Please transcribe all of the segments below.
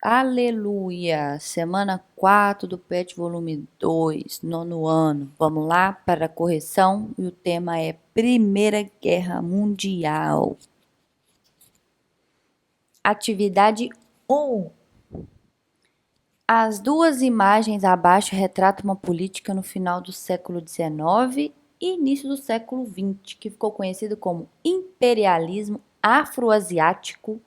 Aleluia! Semana 4 do PET volume 2, nono ano. Vamos lá para a correção e o tema é Primeira Guerra Mundial. Atividade 1. As duas imagens abaixo retratam uma política no final do século XIX e início do século XX, que ficou conhecido como imperialismo afroasiático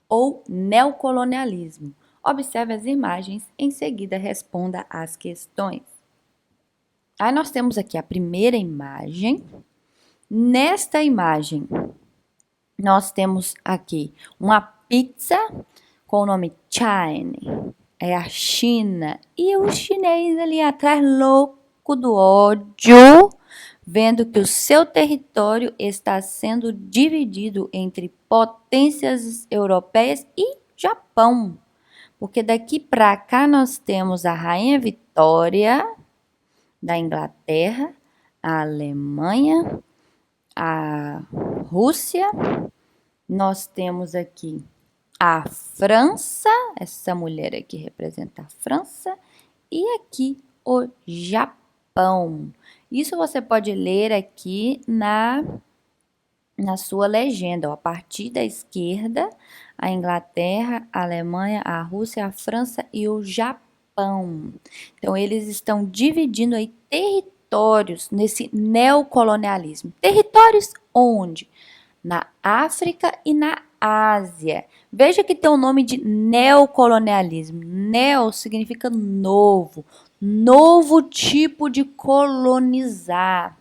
ou neocolonialismo. Observe as imagens, em seguida responda às questões. Aí nós temos aqui a primeira imagem. Nesta imagem, nós temos aqui uma pizza com o nome China, é a China, e o chinês ali atrás, louco do ódio, vendo que o seu território está sendo dividido entre potências europeias e Japão. Porque daqui para cá nós temos a Rainha Vitória da Inglaterra, a Alemanha, a Rússia, nós temos aqui a França, essa mulher aqui representa a França, e aqui o Japão. Isso você pode ler aqui na sua legenda, ó, a partir da esquerda, a Inglaterra, a Alemanha, a Rússia, a França e o Japão. Então, eles estão dividindo aí territórios nesse neocolonialismo. Territórios onde? Na África e na Ásia. Veja que tem o nome de neocolonialismo. Neo significa novo, novo tipo de colonizar.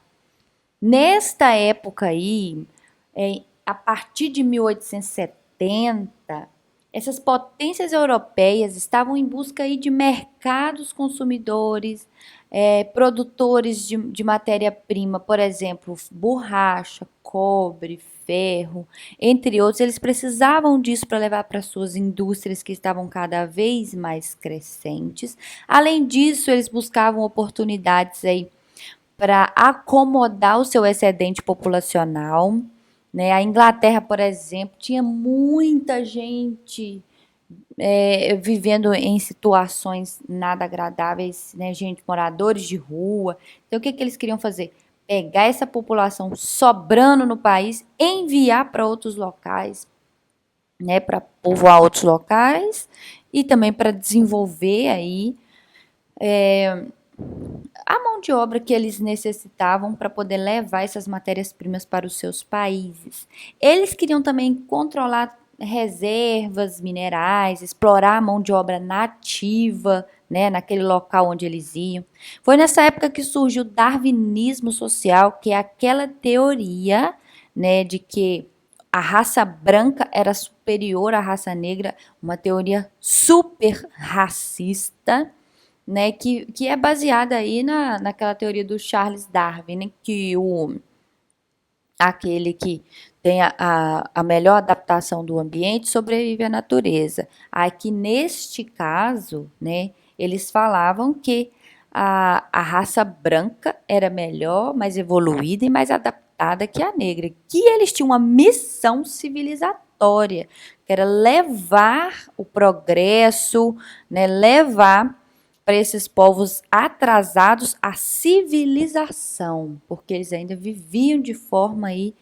Nesta época aí, a partir de 1870, essas potências europeias estavam em busca aí de mercados consumidores, produtores de matéria-prima, por exemplo, borracha, cobre, ferro, entre outros. Eles precisavam disso para levar para suas indústrias que estavam cada vez mais crescentes. Além disso, eles buscavam oportunidades aí para acomodar o seu excedente populacional, né? A Inglaterra, por exemplo, tinha muita gente vivendo em situações nada agradáveis, né? Gente, moradores de rua. Então, o que eles queriam fazer? Pegar essa população sobrando no país, enviar para outros locais, né? Para povoar outros locais e também para desenvolver aí a mão de obra que eles necessitavam para poder levar essas matérias-primas para os seus países. Eles queriam também controlar reservas minerais, explorar a mão de obra nativa, né, naquele local onde eles iam. Foi nessa época que surgiu o darwinismo social, que é aquela teoria, né, de que a raça branca era superior à raça negra, uma teoria super racista, né, que é baseada aí naquela teoria do Charles Darwin, né, que aquele que tem a melhor adaptação do ambiente sobrevive à natureza. Aqui, neste caso, né, eles falavam que a raça branca era melhor, mais evoluída e mais adaptada que a negra, que eles tinham uma missão civilizatória, que era levar o progresso, né, levar para esses povos atrasados a civilização, porque eles ainda viviam de forma aí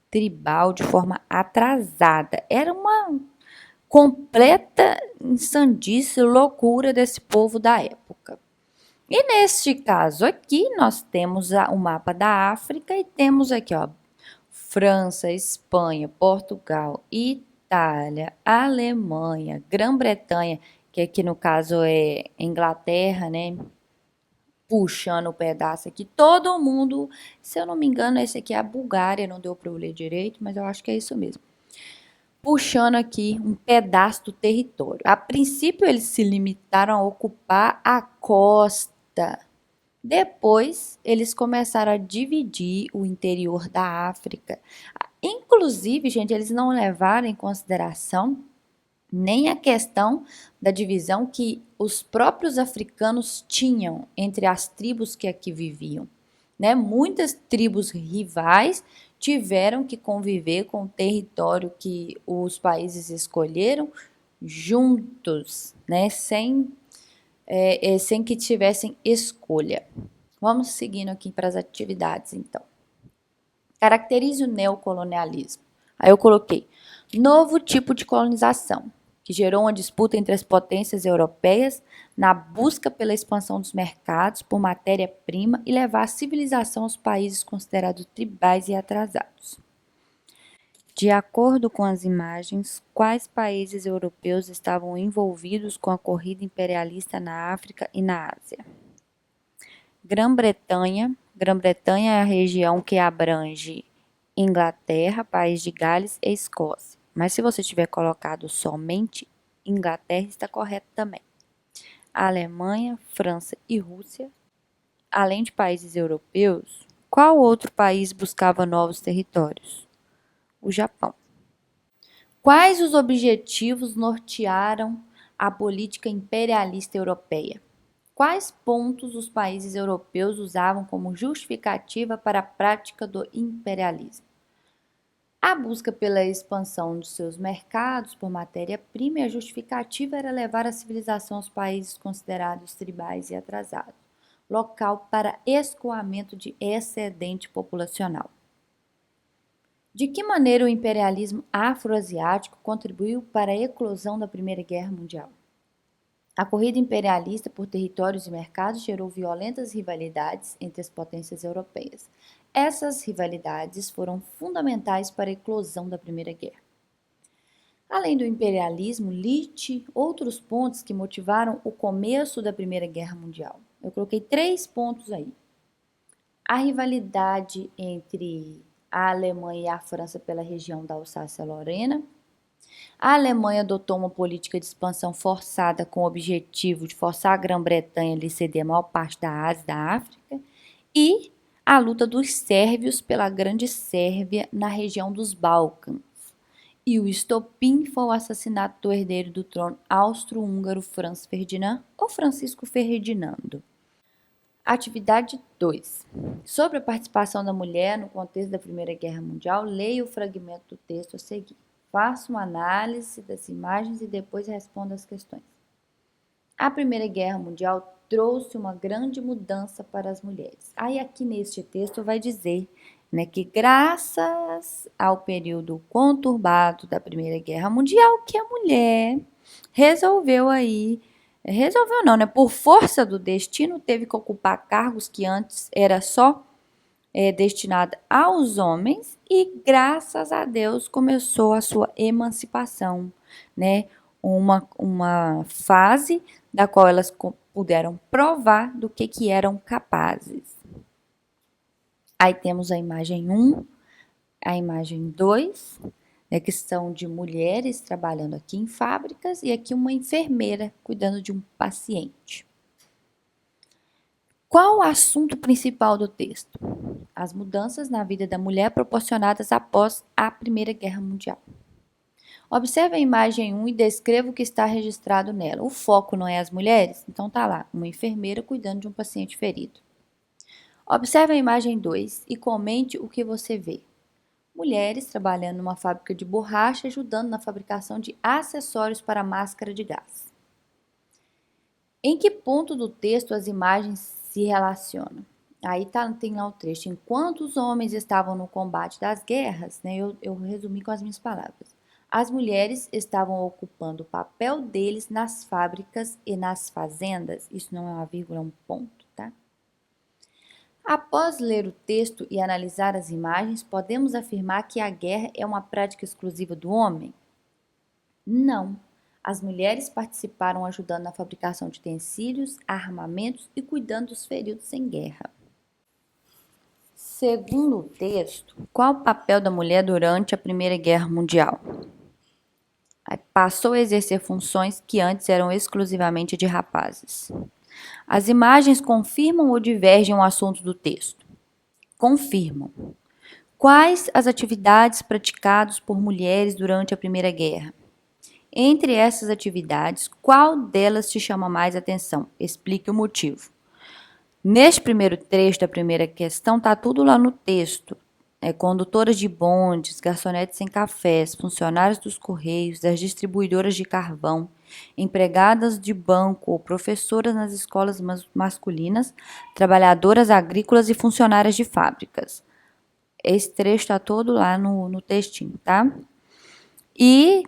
tribal, de forma atrasada. Era uma completa insandice, loucura desse povo da época. E neste caso aqui, nós temos o mapa da África e temos aqui, ó, França, Espanha, Portugal, Itália, Alemanha, Grã-Bretanha, que aqui no caso é Inglaterra, né? Puxando o pedaço aqui, todo mundo, se eu não me engano, esse aqui é a Bulgária, não deu para eu ler direito, mas eu acho que é isso mesmo. Puxando aqui um pedaço do território. A princípio, eles se limitaram a ocupar a costa. Depois, eles começaram a dividir o interior da África. Inclusive, gente, eles não levaram em consideração nem a questão da divisão que os próprios africanos tinham entre as tribos que aqui viviam, né? Muitas tribos rivais tiveram que conviver com o território que os países escolheram juntos, né? Sem que tivessem escolha. Vamos seguindo aqui para as atividades, então. Caracterize o neocolonialismo. Aí eu coloquei novo tipo de colonização, que gerou uma disputa entre as potências europeias na busca pela expansão dos mercados por matéria-prima e levar a civilização aos países considerados tribais e atrasados. De acordo com as imagens, quais países europeus estavam envolvidos com a corrida imperialista na África e na Ásia? Grã-Bretanha. Grã-Bretanha é a região que abrange Inglaterra, País de Gales e Escócia. Mas se você tiver colocado somente Inglaterra, está correto também. A Alemanha, França e Rússia. Além de países europeus, qual outro país buscava novos territórios? O Japão. Quais os objetivos nortearam a política imperialista europeia? Quais pontos os países europeus usavam como justificativa para a prática do imperialismo? A busca pela expansão dos seus mercados por matéria-prima e a justificativa era levar a civilização aos países considerados tribais e atrasados, local para escoamento de excedente populacional. De que maneira o imperialismo afroasiático contribuiu para a eclosão da Primeira Guerra Mundial? A corrida imperialista por territórios e mercados gerou violentas rivalidades entre as potências europeias. Essas rivalidades foram fundamentais para a eclosão da Primeira Guerra. Além do imperialismo, liste outros pontos que motivaram o começo da Primeira Guerra Mundial. Eu coloquei 3 pontos aí. A rivalidade entre a Alemanha e a França pela região da Alsácia-Lorena. A Alemanha adotou uma política de expansão forçada com o objetivo de forçar a Grã-Bretanha a lhe ceder a maior parte da Ásia e da África. E a luta dos sérvios pela Grande Sérvia na região dos Balcãs. E o estopim foi o assassinato do herdeiro do trono austro-húngaro Franz Ferdinand ou Francisco Ferdinando. Atividade 2. Sobre a participação da mulher no contexto da Primeira Guerra Mundial, leia o fragmento do texto a seguir. Faça uma análise das imagens e depois responda as questões. A Primeira Guerra Mundial trouxe uma grande mudança para as mulheres. Aí aqui neste texto vai dizer, né, que graças ao período conturbado da Primeira Guerra Mundial, que a mulher resolveu não, né? Por força do destino, teve que ocupar cargos que antes era só destinado aos homens e, graças a Deus, começou a sua emancipação, né? Uma fase da qual elas puderam provar do que eram capazes. Aí temos a imagem 1, a imagem 2, né, que são de mulheres trabalhando aqui em fábricas e aqui uma enfermeira cuidando de um paciente. Qual o assunto principal do texto? As mudanças na vida da mulher proporcionadas após a Primeira Guerra Mundial. Observe a imagem 1 e descreva o que está registrado nela. O foco não é as mulheres? Então tá lá, uma enfermeira cuidando de um paciente ferido. Observe a imagem 2 e comente o que você vê. Mulheres trabalhando numa fábrica de borracha, ajudando na fabricação de acessórios para máscara de gás. Em que ponto do texto as imagens se relacionam? Aí tem lá o trecho. Enquanto os homens estavam no combate das guerras, né, eu resumi com as minhas palavras. As mulheres estavam ocupando o papel deles nas fábricas e nas fazendas. Isso não é uma vírgula, é um ponto, tá? Após ler o texto e analisar as imagens, podemos afirmar que a guerra é uma prática exclusiva do homem? Não. As mulheres participaram ajudando na fabricação de utensílios, armamentos e cuidando dos feridos em guerra. Segundo o texto, qual o papel da mulher durante a Primeira Guerra Mundial? Passou a exercer funções que antes eram exclusivamente de rapazes. As imagens confirmam ou divergem o assunto do texto? Confirmam. Quais as atividades praticadas por mulheres durante a Primeira Guerra? Entre essas atividades, qual delas te chama mais atenção? Explique o motivo. Neste primeiro trecho da primeira questão, está tudo lá no texto. condutoras de bondes, garçonetes em cafés, funcionários dos correios, das distribuidoras de carvão, empregadas de banco ou professoras nas escolas masculinas, trabalhadoras agrícolas e funcionárias de fábricas. Esse trecho está todo lá no textinho, tá? E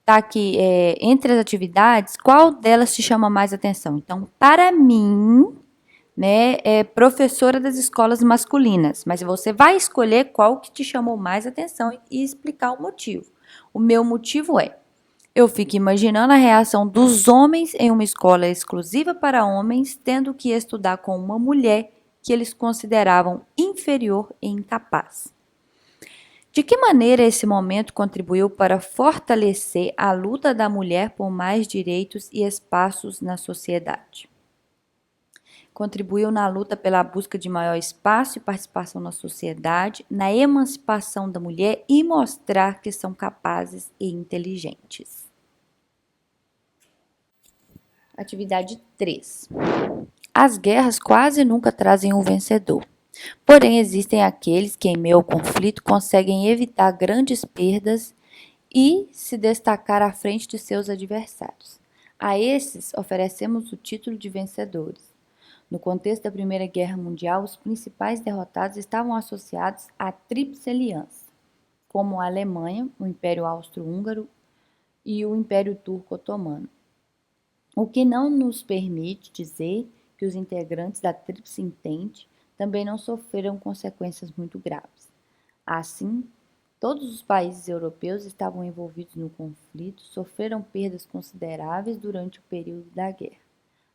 tá aqui, entre as atividades, qual delas te chama mais atenção? Então, para mim, né, é professora das escolas masculinas, mas você vai escolher qual que te chamou mais atenção e explicar o motivo. O meu motivo é, eu fico imaginando a reação dos homens em uma escola exclusiva para homens, tendo que estudar com uma mulher que eles consideravam inferior e incapaz. De que maneira esse momento contribuiu para fortalecer a luta da mulher por mais direitos e espaços na sociedade? Contribuiu na luta pela busca de maior espaço e participação na sociedade, na emancipação da mulher e mostrar que são capazes e inteligentes. Atividade 3. As guerras quase nunca trazem um vencedor. Porém, existem aqueles que, em meio ao conflito, conseguem evitar grandes perdas e se destacar à frente de seus adversários. A esses, oferecemos o título de vencedores. No contexto da Primeira Guerra Mundial, os principais derrotados estavam associados à Tríplice Aliança, como a Alemanha, o Império Austro-Húngaro e o Império Turco-Otomano. O que não nos permite dizer que os integrantes da Tríplice Entente também não sofreram consequências muito graves. Assim, todos os países europeus estavam envolvidos no conflito, sofreram perdas consideráveis durante o período da guerra.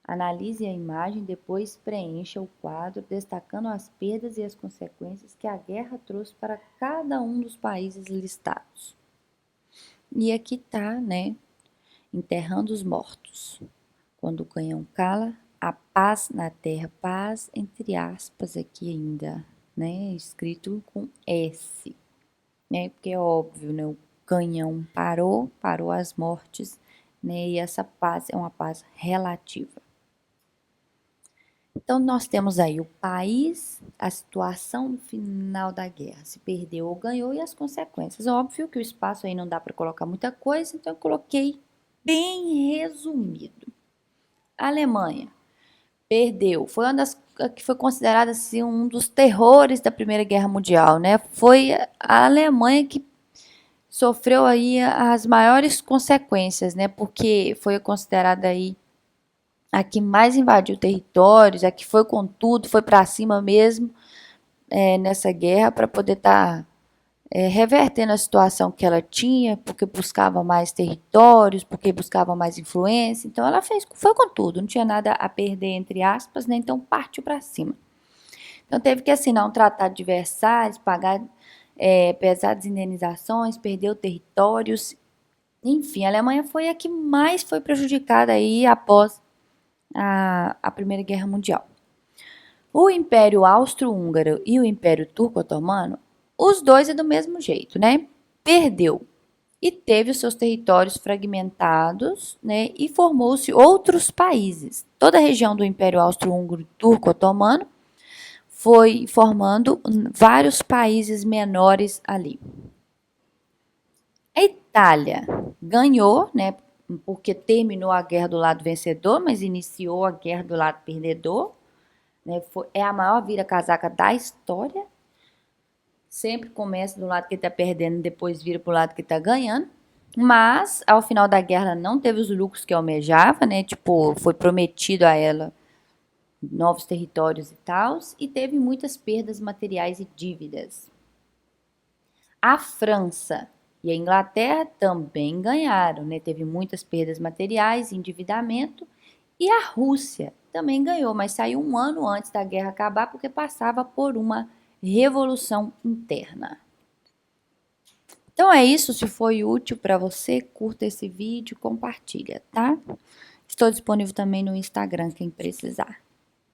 Analise a imagem e depois preencha o quadro, destacando as perdas e as consequências que a guerra trouxe para cada um dos países listados. E aqui está, né? Enterrando os mortos. Quando o canhão cala, a paz na terra, paz entre aspas aqui ainda, né? Escrito com S, né? Porque é óbvio, né? O canhão parou as mortes, né? E essa paz é uma paz relativa. Então, nós temos aí o país, a situação no final da guerra, se perdeu ou ganhou e as consequências. Óbvio que o espaço aí não dá para colocar muita coisa, então eu coloquei bem resumido. A Alemanha perdeu, foi uma das que foi considerada assim, um dos terrores da Primeira Guerra Mundial, né? Foi a Alemanha que sofreu aí as maiores consequências, né? Porque foi considerada aí a que mais invadiu territórios, a que foi com tudo, foi para cima mesmo nessa guerra para poder estar revertendo a situação que ela tinha, porque buscava mais territórios, porque buscava mais influência. Então ela foi com tudo, não tinha nada a perder, entre aspas, né? Então partiu para cima. Então teve que assinar um tratado de Versalhes, pagar pesadas indenizações, perdeu territórios. Enfim, a Alemanha foi a que mais foi prejudicada aí após a Primeira Guerra Mundial. O Império Austro-Húngaro e o Império Turco-Otomano, os dois é do mesmo jeito, né? Perdeu e teve os seus territórios fragmentados, né? E formou-se outros países. Toda a região do Império Austro-Húngaro e Turco-Otomano foi formando vários países menores ali. A Itália ganhou, né? Porque terminou a guerra do lado vencedor, mas iniciou a guerra do lado perdedor. Né? É a maior vira-casaca da história. Sempre começa do lado que está perdendo, depois vira para o lado que está ganhando. Mas, ao final da guerra, ela não teve os lucros que almejava, né? Tipo, foi prometido a ela novos territórios e tal, e teve muitas perdas materiais e dívidas. A França e a Inglaterra também ganharam, né? Teve muitas perdas materiais, endividamento. E a Rússia também ganhou, mas saiu um ano antes da guerra acabar porque passava por uma revolução interna. Então é isso, se foi útil para você, curta esse vídeo, compartilha, tá? Estou disponível também no Instagram, quem precisar.